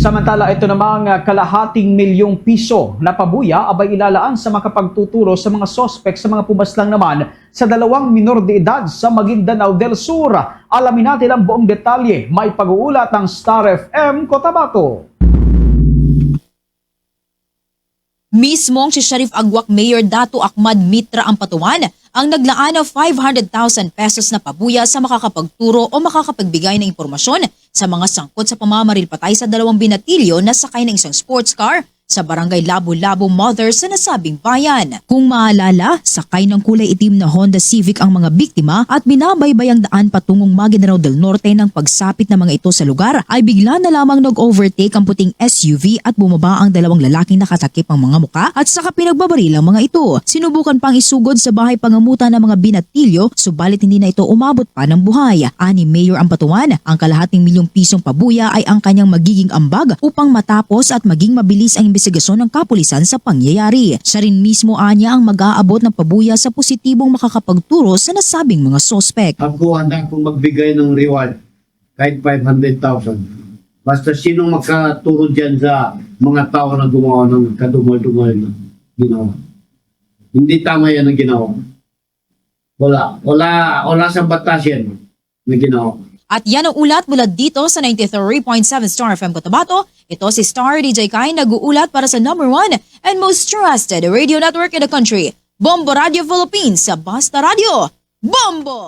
Samantala, ito namang kalahating milyong piso na pabuya abay ilalaan sa makapagtuturo sa mga sospek sa mga pumaslang naman sa 2 minor de edad sa Maguindanao del Sur. Alamin natin ang buong detalye. May pag-uulat ng Star FM Cotabato. Mismong si Sheriff Agwak Mayor Dato Ahmad Mitra Ampatuan ang naglaan ng 500,000 pesos na pabuya sa makakapagturo o makakapagbigay ng impormasyon sa mga sangkot sa pamamaril patay sa 2 binatilyo na sakay ng isang sports car sa barangay Labo-Labo Mother sa nasabing bayan. Kung maalala, sakay ng kulay itim na Honda Civic ang mga biktima at binabaybayang daan patungong Maguindanao del Norte ng pagsapit ng mga ito sa lugar ay bigla na lamang nag-overtake ang puting SUV at bumaba ang 2 lalaking nakatakip ang mga muka at saka pinagbabaril ang mga ito. Sinubukan pang isugod sa bahay pangamutan ng mga binatilyo subalit hindi na ito umabot pa ng buhay. Ani Mayor Ampatuan, ang kalahating milyong pisong pabuya ay ang kanyang magiging ambag upang matapos at maging mabilis ang investigasyon ng kapulisan sa pangyayari. Siya rin mismo anya ang mag-aabot ng pabuya sa positibong makakapagturo sa nasabing mga sospek. Ako handa akong magbigay ng reward kahit 500,000. Basta sinong makaturo dyan sa mga tao na gumawa ng kadumal-dumal na ginawa. Hindi tama yan ang ginawa. Wala sa batas yan na ginawa. At yan ang ulat mula dito sa 93.7 Star FM Cotabato. Ito si Star DJ Kai nag-uulat para sa #1 and most trusted radio network in the country, Bombo Radio Philippines, sa Basta Radio. Bombo!